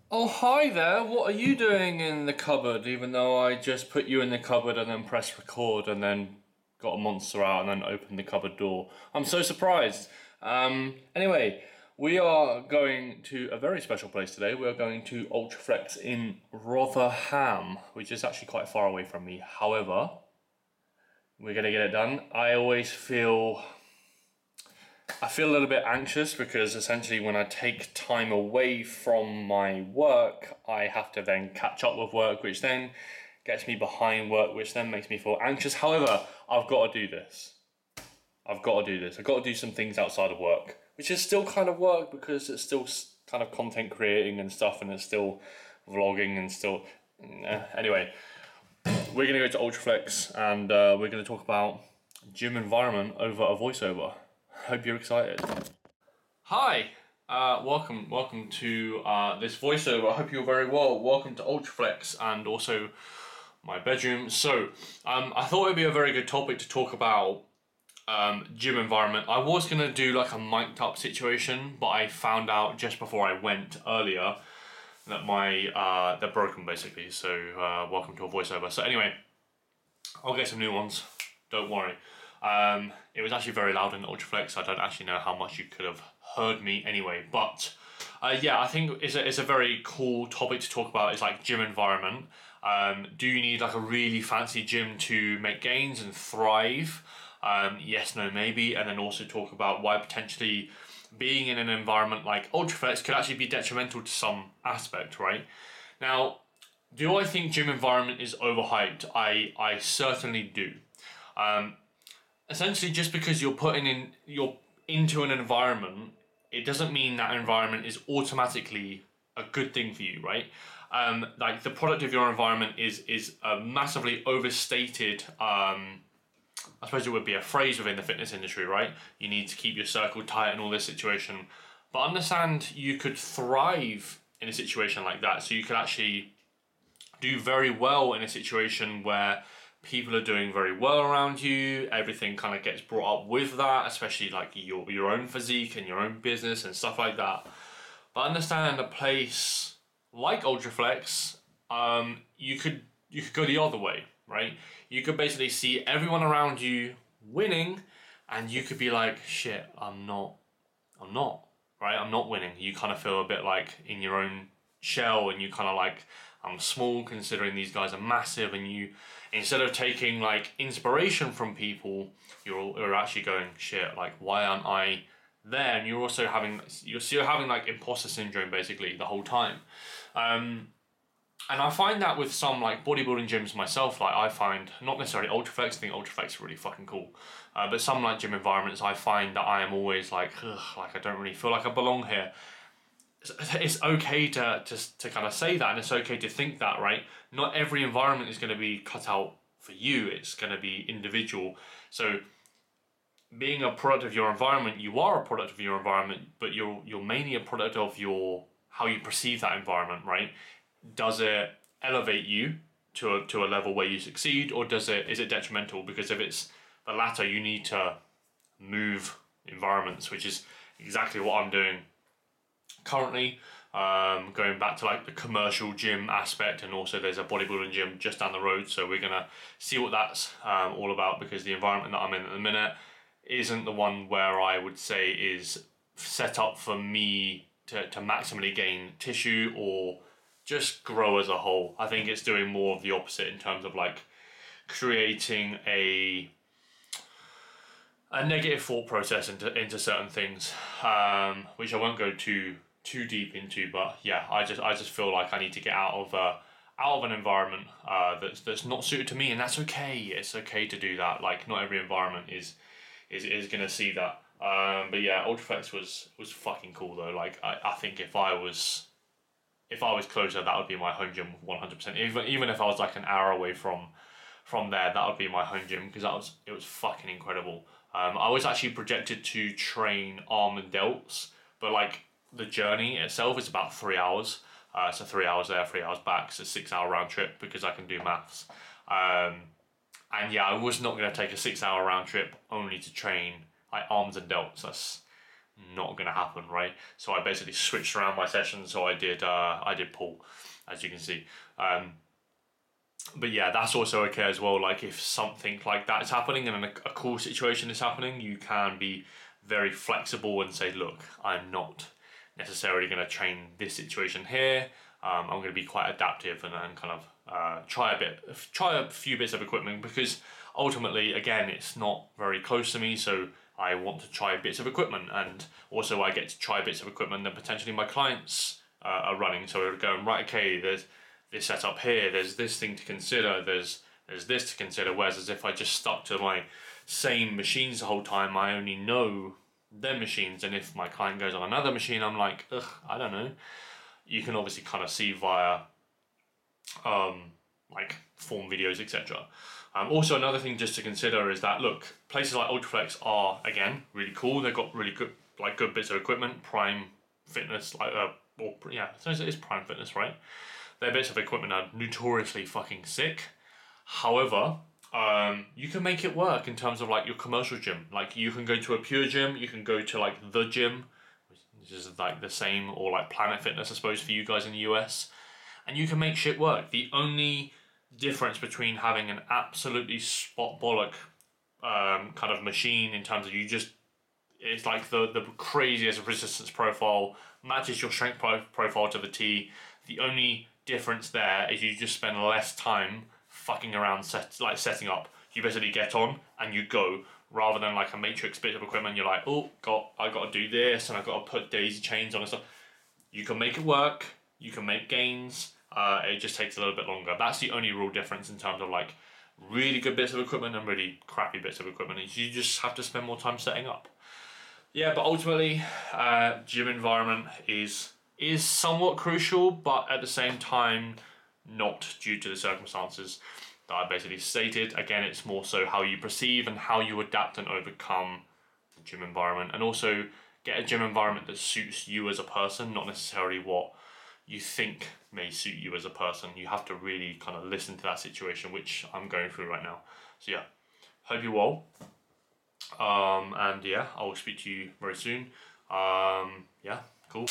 Oh, hi there. What are you doing in the cupboard? Even though I just put you in the cupboard and then pressed record and then got a monster out and then opened the cupboard door. I'm so surprised. Anyway, we are going to a very special place today. We are going to Ultraflex in Rotherham, which is actually quite far away from me. However, we're going to get it done. I feel a little bit anxious because essentially when I take time away from my work, I have to then catch up with work, which then gets me behind work, which then makes me feel anxious. However, I've got to do this. I've got to do this. I've got to do some things outside of work, which is still kind of work because it's still kind of content creating and stuff, and it's still vlogging and still... Anyway, we're going to go to Ultraflex and we're going to talk about gym environment over a voiceover. Hope you're excited. Hi, welcome to this voiceover. I hope you're very well. Welcome to Ultraflex and also my bedroom. So, I thought it'd be a very good topic to talk about gym environment. I was gonna do like a mic'd up situation, but I found out just before I went earlier that they're broken basically. So, welcome to a voiceover. So anyway, I'll get some new ones. Don't worry. It was actually very loud in Ultraflex. I don't actually know how much you could have heard me anyway, but yeah, I think it's a very cool topic to talk about. It's like gym environment. Do you need like a really fancy gym to make gains and thrive? Yes, no, maybe. And then also talk about why potentially being in an environment like Ultraflex could actually be detrimental to some aspect, right? Now, do I think gym environment is overhyped? I certainly do. Essentially, just because you're into an environment, it doesn't mean that environment is automatically a good thing for you, right? Like the product of your environment is a massively overstated. I suppose it would be a phrase within the fitness industry, right? You need to keep your circle tight and all this situation, but understand you could thrive in a situation like that. So you could actually do very well in a situation where people are doing very well around you, everything kind of gets brought up with that, especially like your own physique and your own business and stuff like that. But understand a place like Ultraflex, you could go the other way, right? You could basically see everyone around you winning and you could be like, shit, I'm not, right? I'm not winning. You kind of feel a bit like in your own shell and you kind of like, I'm small considering these guys are massive, and you, instead of taking like inspiration from people, you're actually going, shit, like why aren't I there? And you're having like imposter syndrome basically the whole time. And I find that with some like bodybuilding gyms myself, like I find, not necessarily Ultraflex, I think Ultraflex is really fucking cool. But some like gym environments, I find that I am always like, ugh, like I don't really feel like I belong here. It's okay to kind of say that, and it's okay to think that, right? Not every environment is going to be cut out for you. It's going to be individual. So being a product of your environment, you are a product of your environment, but you're mainly a product of your how you perceive that environment, right? Does it elevate you to a level where you succeed, or is it detrimental? Because if it's the latter, you need to move environments, which is exactly what I'm doing currently. Going back to like the commercial gym aspect, and also there's a bodybuilding gym just down the road, so we're gonna see what that's all about, because the environment that I'm in at the minute isn't the one where I would say is set up for me to maximally gain tissue or just grow as a whole. I think it's doing more of the opposite in terms of like creating a negative thought process into certain things, which I won't go too deep into. But yeah, I just feel like I need to get out of an environment that's not suited to me, and that's okay. It's okay to do that. Like not every environment is gonna see that. But yeah, Ultraflex was fucking cool though. Like I think if I was closer, that would be my home gym 100%. Even if I was like an hour away from there, that would be my home gym, because it was fucking incredible. I was actually projected to train arm and delts, but like the journey itself is about 3 hours. So 3 hours there, 3 hours back, so 6 hour round trip because I can do maths. And yeah, I was not going to take a 6 hour round trip only to train like arms and delts. not going to happen, right? So I basically switched around my sessions. So I did pull, as you can see. But yeah, that's also okay as well. Like if something like that is happening and a cool situation is happening, you can be very flexible and say, look, I'm not necessarily going to train this situation here. I'm going to be quite adaptive and kind of try a few bits of equipment, because ultimately, again, it's not very close to me. So I want to try bits of equipment, and also I get to try bits of equipment that potentially my clients are running. So we're going, right, okay, there's this setup here, there's this thing to consider, there's this to consider. Whereas as if I just stuck to my same machines the whole time, I only know them machines, and if my client goes on another machine, I'm like, ugh, I don't know. You can obviously kind of see via like form videos, etc. Also, another thing just to consider is that, look, places like Ultraflex are, again, really cool. They've got really good, like, good bits of equipment, Prime Fitness, like, or yeah, so it is Prime Fitness, right? Their bits of equipment are notoriously fucking sick. However, you can make it work in terms of like your commercial gym. Like you can go to a pure gym, you can go to like the gym, which is like the same, or like Planet Fitness, I suppose, for you guys in the US, and you can make shit work. The only difference between having an absolutely spot bollock kind of machine in terms of it's like the craziest resistance profile, matches your strength profile to the T. The only difference there is you just spend less time fucking around setting up. You basically get on and you go, rather than like a matrix bit of equipment. You're like, oh, I got to do this and I got to put daisy chains on and stuff. You can make it work. You can make gains. It just takes a little bit longer. That's the only real difference in terms of like really good bits of equipment and really crappy bits of equipment. You just have to spend more time setting up. Yeah, but ultimately, gym environment is somewhat crucial, but at the same time, not due to the circumstances that I basically stated. Again, it's more so how you perceive and how you adapt and overcome the gym environment, and also get a gym environment that suits you as a person, not necessarily what you think may suit you as a person. You have to really kind of listen to that situation, which I'm going through right now. So yeah, hope you're well. And yeah, I will speak to you very soon. Yeah, cool.